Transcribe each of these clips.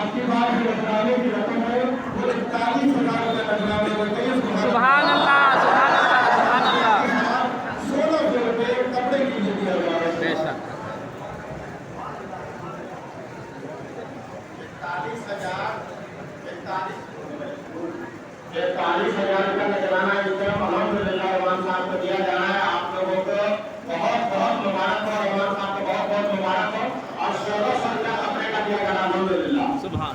آپ کی بات نذرانے کی رقم ہے وہ 41,000 روپے نذرانے بتائیے. سبحان اللہ سبحان اللہ سبحان اللہ. 1600 روپے کپڑے کے لیے دیا جا رہا ہے. بے شک. 41,000 کا نذرانہ انعام الحمدللہ رحمان صاحب کو دیا جا رہا ہے. آپ لوگوں کو بہت بہت مبارک ہو. رحمان صاحب کو بہت بہت مبارک ہو. اور 1600 کا کپڑے کا دیا جا رہا ہے الحمدللہ. سبحان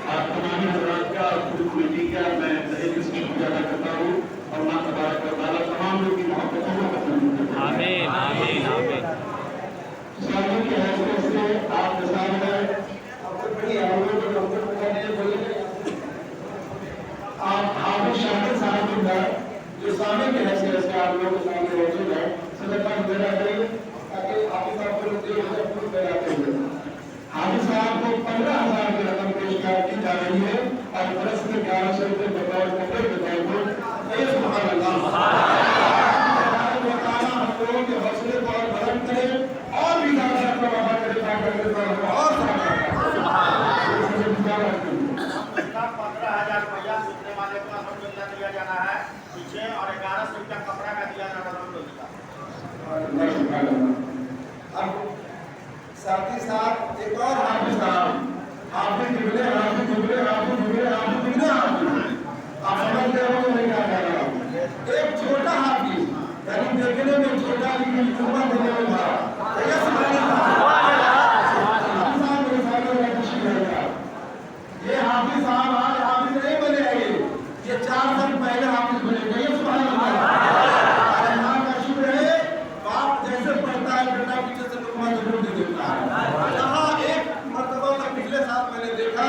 آپ تمام حضرات کا اور پوری کمیٹی کا میں تہہ دل سے شکریہ ادا کرتا ہوں. اور اللہ تبارک و تعالیٰ تمام لوگ کی محبتوں کو قبول کرے. آمین آمین آمین. سالوں کی حیثیت سے آپ نصاب ہے. آپ حافظ شاکر صاحب کی بات جو سامنے کی حیثیت سے آپ لوگوں کے سامنے موجود ہے صدقہ دینا چاہیے تاکہ حافظ صاحب کو دے پور پیدا کریں. حافظ صاحب کو 15,000 کی رقم پیش کی جا رہی ہے اور برس میں 1100 روپے بطور کپڑے کے طور پر. سبحان اللہ. ہم لوگوں کے حوصلے کو اور بلند کرے اور بھی زیادہ وفا کرے تاکہ اور ساتھ 15,000 روپیہ سیکھنے والے کو الحمدللہ دیا جانا ہے پیچھے اور 1100 روپیہ کپڑا کا دیا جانا الحمدللہ. اب ساتھ ہی ساتھ ایک اور حافظ صاحب حافظ جبلے حافظ جبلے حافظ جبلے حافظ جبلے حافظ آپ سمجھتے ہو تو نہیں کہا جا رہا. ایک چھوٹا حافظ یعنی دیکھنے میں چھوٹا لیکن چوبا دینے میں بڑا. یہ حافظ صاحب آج حافظ نہیں بنے ہیں. یہ 4 سال پہلے حافظ بنے گئے. سبحان اللہ. اللہ کا شکر ہے باپ جیسے پڑھتا ہے بیٹا پیچھے سے لقمہ ضرور دے دیتا ہے. یہاں ایک مرتبہ کا پچھلے سال میں نے دیکھا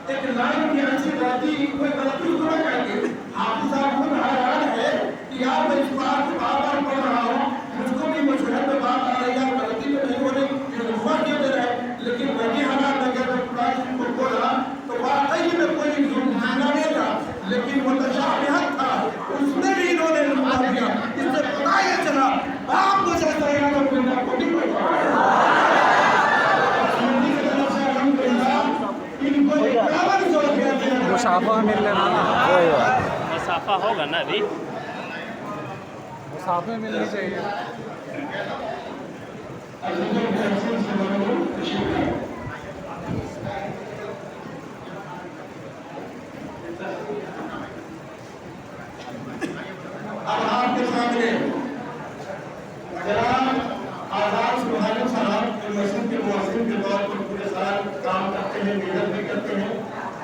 ایک لائن کی اچھی غلطی کوئی غلطی کو نہ کر کے حافظ صاحب خود حیران ہے کہ یار میں اس بات کو بار بار پڑھ رہا ہوں مجھ کو بھی مشہور میں بات آ رہی ہے غلطی تو نہیں ہو رہی یہ لقمہ کیوں دے رہا ہے. لیکن وہی حالات میں اگر قرآن کو کھولا تو واقعی میں کوئی معنی نہیں تھا لیکن متشابہت تھا. اس میں بھی انہوں نے لقمہ دیا. اس سے پتہ یہ چلا آپ کو جیسا ہے تو بندہ کو نہیں پڑھا. مسافہ مل لینا مسافہ ہوگا نا ابھی مسافہ ملنی چاہیے. اب آپ کے سامنے جناب آزاد سبحانی صاحب جو مسجد کے مؤذن کے طور پر پورے سال کام کرتے ہیں محنت بھی کرتے ہیں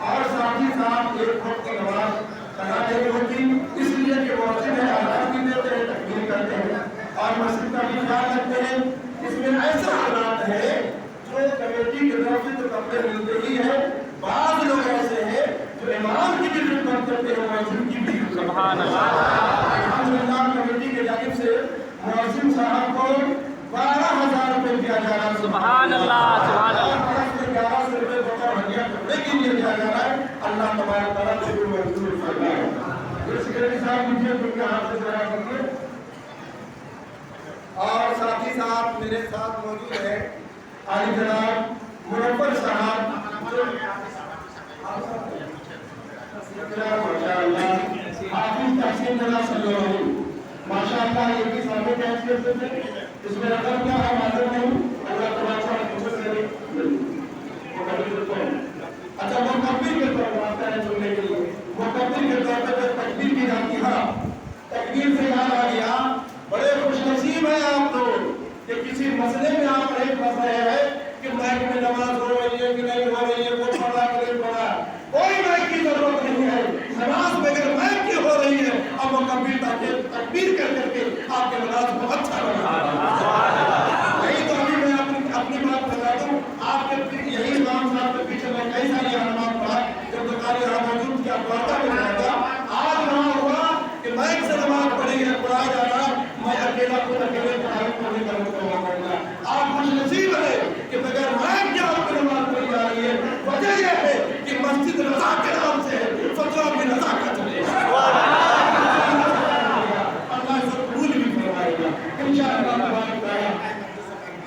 اور ساتھ ہی ساتھ ایک وقت کی نماز ادا نہیں ہوتی اس لیے کہ مؤذن ہے آزاد بھی دیتے ہیں تکبیر کرتے ہیں اور مسجد کا بھی خیال رکھتے ہیں. اس میں ایسا حالات ہے جو کمیٹی کی طرف سے تو کپڑے ملتے ہی ہیں. بعض لوگ ایسے ہیں جو امام کی بھی خدمت کرتے ہیں مؤذن کی بھی. سبحان اللہ. الحمدللہ کمیٹی کی جانب سے مؤذن صاحب کو 12,000 روپے دیا جا رہا ہے. سبحان اللہ سبحان اللہ. 1100 روپے بطور ہدیہ کپڑے کے لیے دیا جا رہا ہے. اللہ تبارک تعالیٰ قبول منظور فرمائے. سیکریٹری صاحب مجھے ان کے ہاتھ سے ذرا کریے. اور ساتھ ہی ساتھ میرے ساتھ موجود ہے عالی جناب منور صاحب ماشاءاللہ حافظ تحسین جناب صلی اللہ علیہ ماشاءاللہ یہ بھی سامنے کی حیثیت سے تھے. اس میں رقم کیا ہے معلوم نہیں. اللہ تبارک تعالیٰ اچھا وہ تکبیر کے طور پر آتا ہے سننے کے لیے وہ تکبیر کے طور پر تکبیر کی جاتی ہے. تکبیر سے یاد آ گیا بڑے خوش نصیب ہیں آپ لوگ کہ کسی مسئلے میں آپ ایک مسئلہ ہے کہ مائک میں نماز ہو رہی ہے کہ نہیں ہو رہی ہے وہ پڑھا کہ نہیں پڑھا کوئی مائک کی ضرورت نہیں ہے. نماز بغیر مائک کی ہو رہی ہے اب وہ تکبیر کر کے آپ کے نماز کو اچھا لگا. یہی تو ابھی میں اپنی بات بتا دوں آپ کے یہی امام صاحب کے پیچھے میں کئی ساری علامات پڑھا جب دکان یہاں موجود کیا پڑھتا بھی رہا تھا. آج وہاں ہوا کہ مائک سے نماز پڑھی ہے پڑھایا جا رہا میں اکیلا خود اکیلے پڑھائی پڑھنے کا مطلب کرنا. آپ خوش نصیب ہے کہ بغیر مائک کے آپ کو نماز پڑھی جا رہی ہے. وجہ یہ ہے کہ مسجد رضا کے نام سے فتویٰ بھی رضا کا چلے. اللہ اسے قبول بھی فرمائے گا انشاءاللہ.